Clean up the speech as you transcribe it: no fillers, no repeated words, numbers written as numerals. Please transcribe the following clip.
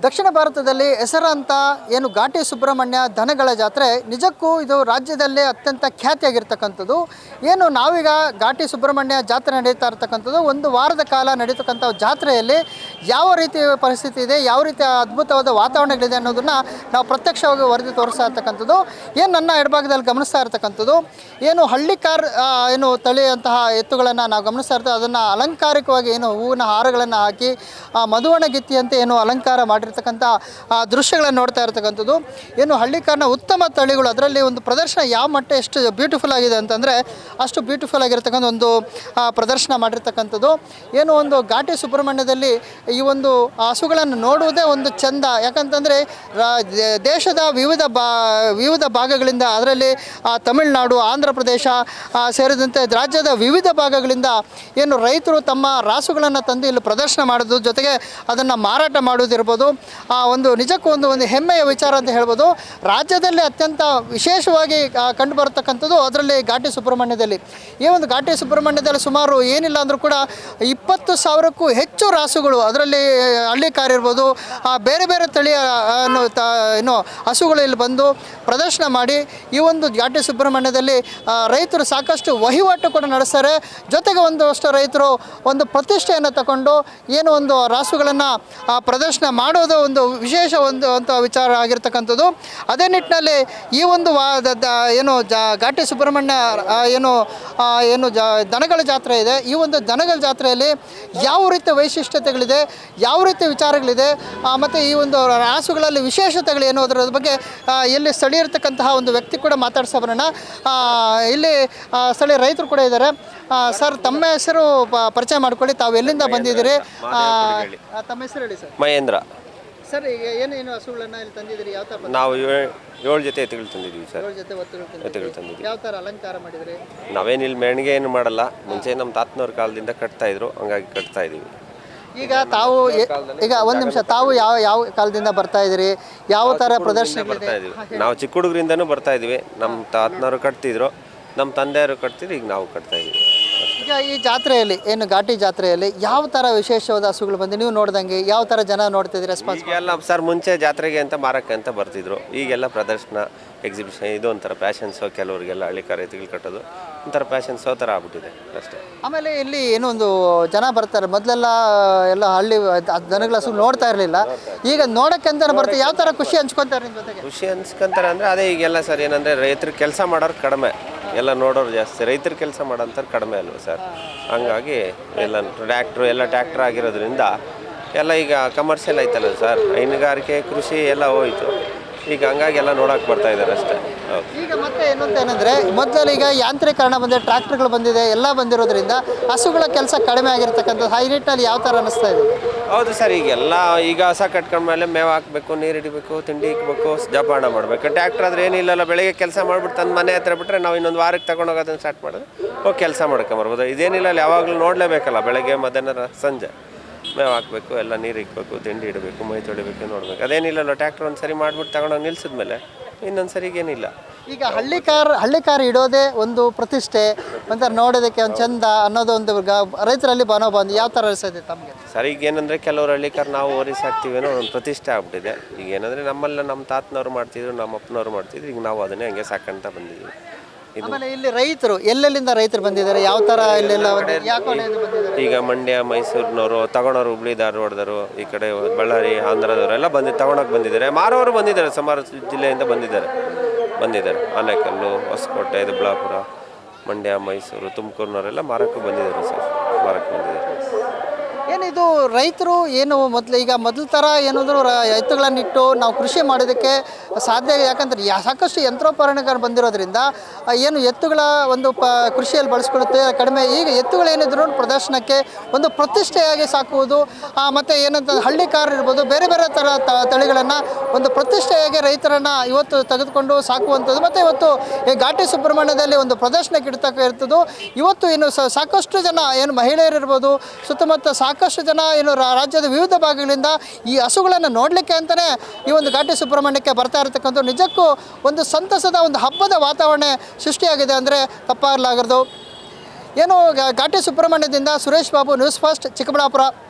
ದಕ್ಷಿಣ ಭಾರತದಲ್ಲಿ ಹೆಸರಾಂತ ಏನು ಘಾಟಿ ಸುಬ್ರಹ್ಮಣ್ಯ ದನಗಳ ಜಾತ್ರೆ ನಿಜಕ್ಕೂ ಇದು ರಾಜ್ಯದಲ್ಲೇ ಅತ್ಯಂತ ಖ್ಯಾತಿಯಾಗಿರ್ತಕ್ಕಂಥದ್ದು. ಏನು ನಾವೀಗ ಘಾಟಿ ಸುಬ್ರಹ್ಮಣ್ಯ ಜಾತ್ರೆ ನಡೀತಾ ಇರ್ತಕ್ಕಂಥದ್ದು ಒಂದು ವಾರದ ಕಾಲ ನಡೀತಕ್ಕಂಥ ಜಾತ್ರೆಯಲ್ಲಿ ಯಾವ ರೀತಿ ಪರಿಸ್ಥಿತಿ ಇದೆ, ಯಾವ ರೀತಿ ಅದ್ಭುತವಾದ ವಾತಾವರಣಗಳಿದೆ ಅನ್ನೋದನ್ನು ನಾವು ಪ್ರತ್ಯಕ್ಷವಾಗಿ ವರದಿ ತೋರಿಸ್ತಾ ಇರ್ತಕ್ಕಂಥದ್ದು. ಏನು ನನ್ನ ಎಡಭಾಗದಲ್ಲಿ ಗಮನಿಸ್ತಾ ಇರ್ತಕ್ಕಂಥದ್ದು ಏನು ಹಳ್ಳಿಕಾರ್ ಏನು ತಳಿಯಂತಹ ಎತ್ತುಗಳನ್ನು ನಾವು ಗಮನಿಸ್ತಾ ಇರ್ತೇವೆ. ಅದನ್ನು ಅಲಂಕಾರಿಕವಾಗಿ ಏನು ಹೂವಿನ ಹಾರಗಳನ್ನು ಹಾಕಿ ಮಧುವಣಗಿತ್ತಿಯಂತೆ ಏನು ಅಲಂಕಾರ ಮಾಡಿರ್ತಕ್ಕಂಥ ದೃಶ್ಯಗಳನ್ನು ನೋಡ್ತಾ ಇರ್ತಕ್ಕಂಥದ್ದು. ಏನು ಹಳ್ಳಿಕಾರನ ಉತ್ತಮ ತಳಿಗಳು, ಅದರಲ್ಲಿ ಒಂದು ಪ್ರದರ್ಶನ ಯಾವ ಮಟ್ಟ ಎಷ್ಟು ಬ್ಯೂಟಿಫುಲ್ ಆಗಿದೆ ಅಂತಂದರೆ ಅಷ್ಟು ಬ್ಯೂಟಿಫುಲ್ ಆಗಿರ್ತಕ್ಕಂಥ ಒಂದು ಪ್ರದರ್ಶನ ಮಾಡಿರ್ತಕ್ಕಂಥದ್ದು. ಏನು ಒಂದು ಘಾಟಿ ಸುಬ್ರಹ್ಮಣ್ಯದಲ್ಲಿ ಈ ಒಂದು ಹಸುಗಳನ್ನು ನೋಡುವುದೇ ಒಂದು ಚೆಂದ. ಯಾಕಂತಂದರೆ ದೇಶದ ವಿವಿಧ ಭಾಗಗಳಿಂದ, ಅದರಲ್ಲಿ ತಮಿಳುನಾಡು, ಆಂಧ್ರ ಪ್ರದೇಶ ಸೇರಿದಂತೆ ರಾಜ್ಯದ ವಿವಿಧ ಭಾಗಗಳಿಂದ ಏನು ರೈತರು ತಮ್ಮ ರಾಸುಗಳನ್ನು ತಂದು ಇಲ್ಲಿ ಪ್ರದರ್ಶನ ಮಾಡೋದು, ಜೊತೆಗೆ ಅದನ್ನು ಮಾರಾಟ ಮಾಡೋದಿರ್ಬೋದು, ಒಂದು ನಿಜಕ್ಕೂ ಒಂದು ಹೆಮ್ಮೆಯ ವಿಚಾರ ಅಂತ ಹೇಳ್ಬೋದು. ರಾಜ್ಯದಲ್ಲಿ ಅತ್ಯಂತ ವಿಶೇಷವಾಗಿ ಕಂಡುಬರತಕ್ಕಂಥದ್ದು ಅದರಲ್ಲಿ ಘಾಟಿ ಸುಬ್ರಹ್ಮಣ್ಯದಲ್ಲಿ. ಈ ಒಂದು ಘಾಟಿ ಸುಬ್ರಹ್ಮಣ್ಯದಲ್ಲಿ ಸುಮಾರು ಏನಿಲ್ಲ ಅಂದರೂ ಕೂಡ 20,000ಕ್ಕೂ ಹೆಚ್ಚು ರಾಸುಗಳು, ಅದರಲ್ಲಿ ಹಳ್ಳಿಕಾರ್ ಇರ್ಬೋದು, ಬೇರೆ ಬೇರೆ ತಳಿಯ ಏನು ಹಸುಗಳು ಇಲ್ಲಿ ಬಂದು ಪ್ರದರ್ಶನ ಮಾಡಿ ಈ ಒಂದು ಘಾಟಿ ಸುಬ್ರಹ್ಮಣ್ಯದಲ್ಲಿ ರೈತರು ಸಾಕಷ್ಟು ವಹಿವಾಟು ಕೂಡ ನಡೆಸ್ತಾರೆ. ಜೊತೆಗೆ ಒಂದಷ್ಟು ರೈತರು ಒಂದು ಪ್ರತಿಷ್ಠೆಯನ್ನು ತಗೊಂಡು ಏನು ಒಂದು ರಾಸುಗಳನ್ನು ಪ್ರದರ್ಶನ ಮಾಡೋದು ಒಂದು ವಿಶೇಷ ಅಂತ ವಿಚಾರ ಆಗಿರ್ತಕ್ಕಂಥದ್ದು. ಅದೇ ನಿಟ್ಟಿನಲ್ಲಿ ಈ ಒಂದು ಏನು ಘಾಟಿ ಸುಬ್ರಹ್ಮಣ್ಯ ಏನು ದನಗಳ ಜಾತ್ರೆ ಇದೆ. ಈ ಒಂದು ದನಗಳ ಜಾತ್ರೆಯಲ್ಲಿ ಯಾವ ರೀತಿ ವೈಶಿಷ್ಟ್ಯತೆಗಳಿದೆ, ಯಾವ ರೀತಿ ವಿಚಾರಗಳಿದೆ, ಮತ್ತು ಈ ಒಂದು ರಾಸುಗಳಲ್ಲಿ ವಿಶೇಷತೆಗಳು ಏನು ಅದರ ಬಗ್ಗೆ ಇಲ್ಲಿ ಸ್ಥಳೀಯ ಇರತಕ್ಕಂತಹ ಒಂದು ವ್ಯಕ್ತಿ ಕೂಡ ಮಾತಾಡ್ಸೋ ಬರೋಣ. ಇಲ್ಲಿ ಸ್ಥಳೀಯ ರೈತರು ಕೂಡ ಇದ್ದಾರೆ. ಸರ್, ತಮ್ಮ ಹೆಸರು ಪರಿಚಯ ಮಾಡ್ಕೊಳ್ಳಿ, ತಾವು ಎಲ್ಲಿಂದ ಬಂದಿದ್ದೀರಿ? ತಮ್ಮ ಹೆಸರು ಹೇಳಿ ಸರ್. ಮಹೇಂದ್ರ ಸರ್. ಈಗ ಏನೇನು ಹಸುಗಳನ್ನು ಇಲ್ಲಿ ತಂದಿದ್ದೀರಿ? ಯಾವ ಥರ? ನಾವು 7 ಜೊತೆ ಎತ್ತುಗಳು ತಂದಿದ್ದೀವಿ ಸರ್. 7 ಜೊತೆ ಎತ್ತುಗಳು ತಂದಿದ್ದೀವಿ. ಯಾವ ಥರ ಅಲಂಕಾರ ಮಾಡಿದ್ರಿ? ನಾವೇನಿಲ್ಲಿ ಮೆಣಿಗೆ ಏನು ಮಾಡಲ್ಲ, ಮುಂಚೆ ನಮ್ಮ ತಾತನವ್ರ ಕಾಲದಿಂದ ಕಟ್ತಾ ಇದ್ರು, ಹಂಗಾಗಿ ಕಟ್ತಾ ಇದ್ದೀವಿ. ಈಗ ತಾವು ಈಗ ಒಂದು ನಿಮಿಷ, ತಾವು ಯಾವ ಕಾಲದಿಂದ ಬರ್ತಾ ಇದ್ದೀರಿ? ಯಾವ ಥರ ಪ್ರದರ್ಶನ ಬರ್ತಾ ಇದೀವಿ? ನಾವು ಚಿಕ್ಕ ಹುಡುಗರಿಂದನೂ ಬರ್ತಾ ಇದ್ದೀವಿ. ನಮ್ಮ ತಾತನವರು ಕಟ್ತಿದ್ರು, ನಮ್ಮ ತಂದೆಯವರು ಕಟ್ತಿದ್ರು, ಈಗ ನಾವು ಕಟ್ತಾ ಇದ್ದೀವಿ. ಈಗ ಈ ಜಾತ್ರೆಯಲ್ಲಿ ಏನು ಘಾಟಿ ಜಾತ್ರೆಯಲ್ಲಿ ಯಾವ ಥರ ವಿಶೇಷವಾದ ಹಸುಗಳು ಬಂದು ನೀವು ನೋಡ್ದಂಗೆ ಯಾವ ಥರ ಜನ ನೋಡ್ತಿದ್ದೀರಿ? ರೆಸ್ಪಾನ್ಸ್ ಎಲ್ಲ ಸರ್, ಮುಂಚೆ ಜಾತ್ರೆಗೆ ಅಂತ ಮಾರಕ್ಕೆ ಅಂತ ಬರ್ತಿದ್ರು, ಈಗೆಲ್ಲ ಪ್ರದರ್ಶನ, ಎಕ್ಸಿಬಿಷನ್, ಇದು ಒಂಥರ ಪ್ಯಾಷನ್ ಶೋ. ಕೆಲವರಿಗೆಲ್ಲ ಹಳ್ಳಿಕಾರ್ ಎತ್ತುಗಳು ಕಟ್ಟೋದು ಒಂಥರ ಪ್ಯಾಷನ್ ಶೋ ಥರ ಆಗ್ಬಿಟ್ಟಿದೆ ಅಷ್ಟೇ. ಆಮೇಲೆ ಇಲ್ಲಿ ಏನೋ ಒಂದು ಜನ ಬರ್ತಾರೆ. ಮೊದಲೆಲ್ಲ ಎಲ್ಲ ಹಳ್ಳಿ ದನಗಳ ಹಸು ನೋಡ್ತಾ ಇರಲಿಲ್ಲ, ಈಗ ನೋಡೋಕ್ಕೆ ಅಂತ ಬರ್ತಾರೆ. ಯಾವ ಥರ ಖುಷಿ ಹಂಚ್ಕೊತಾರೆ ನಿಮ್ಮ ಜೊತೆಗೆ? ಖುಷಿ ಹಂಚ್ಕೊಂತಾರೆ ಅಂದರೆ ಅದೇ ಈಗೆಲ್ಲ ಸರ್, ಏನಂದರೆ ರೈತರು ಕೆಲಸ ಮಾಡೋರು ಕಡಿಮೆ, ಎಲ್ಲ ನೋಡೋರು ಜಾಸ್ತಿ, ರೈತರು ಕೆಲಸ ಮಾಡೋಂಥವ್ರು ಕಡಿಮೆ ಅಲ್ವ ಸರ್. ಹಂಗಾಗಿ ಎಲ್ಲ ಟ್ರ್ಯಾಕ್ಟ್ರ್ ಆಗಿರೋದ್ರಿಂದ ಎಲ್ಲ ಈಗ ಕಮರ್ಷಿಯಲ್ ಆಯ್ತಲ್ಲ ಸರ್, ಹೈನುಗಾರಿಕೆ, ಕೃಷಿ ಎಲ್ಲ ಹೋಯ್ತು. ಈಗ ಹಂಗಾಗಿ ಎಲ್ಲ ನೋಡೋಕೆ ಬರ್ತಾ ಇದ್ದಾರೆ ಅಷ್ಟೇ. ಈಗ ಮತ್ತೆ ಏನಂದರೆ ಮೊದಲು ಈಗ ಯಾಂತ್ರೀಕರಣ ಬಂದಿದೆ, ಟ್ರ್ಯಾಕ್ಟರ್ಗಳು ಬಂದಿದೆ, ಎಲ್ಲ ಬಂದಿರೋದ್ರಿಂದ ಹಸುಗಳ ಕೆಲಸ ಕಡಿಮೆ ಆಗಿರ್ತಕ್ಕಂಥದ್ದು. ಹೈ ನಿಟ್ಟಿನಲ್ಲಿ ಯಾವ ಥರ ಅನ್ನಿಸ್ತಾ ಇದೆ? ಹೌದು ಸರ್, ಈಗ ಹಸ ಕಟ್ಕೊಂಡ್ಮೇಲೆ ಮೇವು ಹಾಕಬೇಕು, ನೀರು ಹಿಡಿಬೇಕು, ತಿಂಡಿ ಇಕ್ಬೇಕು, ಜಪಾಣ ಮಾಡಬೇಕು. ಟ್ರ್ಯಾಕ್ಟರ್ ಆದರೆ ಏನಿಲ್ಲಲ್ಲ, ಬೆಳಗ್ಗೆ ಕೆಲಸ ಮಾಡಿಬಿಟ್ಟು ತಂದು ಮನೆ ಹತ್ರ ಬಿಟ್ಟರೆ ನಾವು ಇನ್ನೊಂದು ವಾರಕ್ಕೆ ತಗೊಂಡೋಗೋದನ್ನು ಸ್ಟಾರ್ಟ್ ಮಾಡೋದು, ಹೋಗಿ ಕೆಲಸ ಮಾಡ್ಕೊಂಬರ್ಬೋದು. ಇದೇನಿಲ್ಲ, ಯಾವಾಗಲೂ ನೋಡಲೇಬೇಕಲ್ಲ, ಬೆಳಗ್ಗೆ ಮಧ್ಯಾಹ್ನ ಸಂಜೆ ಮೇವು ಹಾಕಬೇಕು, ಎಲ್ಲ ನೀರು ಇಕ್ಬೇಕು, ತಿಂಡಿ ಇಡಬೇಕು, ಮೈ ತೊಳಿಬೇಕು, ನೋಡಬೇಕು. ಅದೇನಿಲ್ಲಲ್ಲ, ಟ್ರ್ಯಾಕ್ಟರ್ ಒಂದು ಸರಿ ಮಾಡಿಬಿಟ್ಟು ತಗೊಂಡೋಗಿ ನಿಲ್ಸಿದ್ಮೇಲೆ ಇನ್ನೊಂದು ಸರಿಗೇನಿಲ್ಲ. ಈಗ ಹಳ್ಳಿಕಾರ್ ಇಡೋದೇ ಒಂದು ಪ್ರತಿಷ್ಠೆ, ಒಂಥರ ನೋಡೋದಕ್ಕೆ ಒಂದು ಚಂದ ಅನ್ನೋದು ಒಂದು ರೈತರಲ್ಲಿ ಮನೋಭಾವ ಯಾವ ಥರ ಅನಿಸ್ತದೆ ತಮಗೆ? ಸರ್, ಈಗ ಏನಂದರೆ ಕೆಲವರು ಹಳ್ಳಿಕಾರ್ ನಾವು ಓರಿಸಾಕ್ತೀವೇನೋ ಒಂದು ಪ್ರತಿಷ್ಠೆ ಆಗ್ಬಿಟ್ಟಿದೆ. ಈಗ ಏನಂದರೆ ನಮ್ಮಲ್ಲಿ ನಮ್ಮ ತಾತನವ್ರು ಮಾಡ್ತಿದ್ರು, ನಮ್ಮ ಅಪ್ಪನವ್ರು ಮಾಡ್ತಿದ್ರು, ಈಗ ನಾವು ಅದನ್ನೇ ಹಂಗೆ ಸಾಕಂತ ಬಂದಿದ್ದೀವಿ. ಆಮೇಲೆ ಇಲ್ಲಿ ರೈತರು ಎಲ್ಲೆಲ್ಲಿಂದ ರೈತರು ಬಂದಿದ್ದಾರೆ? ಯಾವ ಥರ ಇಲ್ಲೆಲ್ಲ ಈಗ ಮಂಡ್ಯ, ಮೈಸೂರಿನವರು ತಗೊಳೋರು, ಹುಬ್ಳಿ ಧಾರವಾಡದವರು, ಈ ಕಡೆ ಬಳ್ಳಾರಿ, ಆಂಧ್ರದವರು ಎಲ್ಲ ತಗೊಳಕ್ಕೆ ಬಂದಿದ್ದಾರೆ. ಮಾರೋರು ಬಂದಿದ್ದಾರೆ, ಸುಮಾರು ಜಿಲ್ಲೆಯಿಂದ ಬಂದಿದ್ದಾರೆ. ಆನೇಕಲ್ಲು, ಹೊಸಕೋಟೆ, ದೊಡ್ಡಬಳ್ಳಾಪುರ, ಮಂಡ್ಯ, ಮೈಸೂರು, ತುಮಕೂರಿನವರೆಲ್ಲ ಮಾರಕ್ಕೂ ಬಂದಿದ್ದಾರೆ ಸರ್. ಏನಿದು ರೈತರು ಏನು ಮೊದಲು ಥರ ಏನಾದರೂ ಎತ್ತುಗಳನ್ನಿಟ್ಟು ನಾವು ಕೃಷಿ ಮಾಡೋದಕ್ಕೆ ಸಾಧ್ಯ. ಯಾಕಂದರೆ ಸಾಕಷ್ಟು ಯಂತ್ರೋಪಕರಣಗಳು ಬಂದಿರೋದ್ರಿಂದ ಏನು ಎತ್ತುಗಳ ಒಂದು ಕೃಷಿಯಲ್ಲಿ ಬಳಸ್ಕೊಳ್ಳುತ್ತೆ ಕಡಿಮೆ. ಈಗ ಎತ್ತುಗಳೇನಿದ್ರು ಪ್ರದರ್ಶನಕ್ಕೆ ಒಂದು ಪ್ರತಿಷ್ಠೆಯಾಗಿ ಸಾಕುವುದು, ಮತ್ತು ಏನಂತ ಹಳ್ಳಿಕಾರ್ ಇರ್ಬೋದು, ಬೇರೆ ಬೇರೆ ಥರ ತಳಿಗಳನ್ನು ಒಂದು ಪ್ರತಿಷ್ಠೆಯಾಗಿ ರೈತರನ್ನು ಇವತ್ತು ತೆಗೆದುಕೊಂಡು ಸಾಕುವಂಥದ್ದು. ಮತ್ತು ಇವತ್ತು ಈ ಘಾಟಿ ಸುಬ್ರಹ್ಮಣ್ಯದಲ್ಲಿ ಒಂದು ಪ್ರದರ್ಶನಕ್ಕೆ ಇರ್ತದ್ದು. ಇವತ್ತು ಏನು ಸಾಕಷ್ಟು ಜನ ಏನು ಮಹಿಳೆಯರಿರ್ಬೋದು, ಸುತ್ತಮುತ್ತ ಸಾಕಷ್ಟು ಜನ ಏನು ರಾಜ್ಯದ ವಿವಿಧ ಭಾಗಗಳಿಂದ ಈ ಹಸುಗಳನ್ನು ನೋಡಲಿಕ್ಕೆ ಅಂತಲೇ ಈ ಒಂದು ಘಾಟಿ ಸುಬ್ರಹ್ಮಣ್ಯಕ್ಕೆ ಬರ್ತಾ ಇರತಕ್ಕಂಥ ನಿಜಕ್ಕೂ ಒಂದು ಸಂತಸದ ಒಂದು ಹಬ್ಬದ ವಾತಾವರಣ ಸೃಷ್ಟಿಯಾಗಿದೆ ಅಂದರೆ ತಪ್ಪಾಗಲಾಗದು. ಏನು ಘಾಟಿ ಸುಬ್ರಹ್ಮಣ್ಯದಿಂದ ಸುರೇಶ್ ಬಾಬು, ನ್ಯೂಸ್ ಫಸ್ಟ್, ಚಿಕ್ಕಬಳ್ಳಾಪುರ.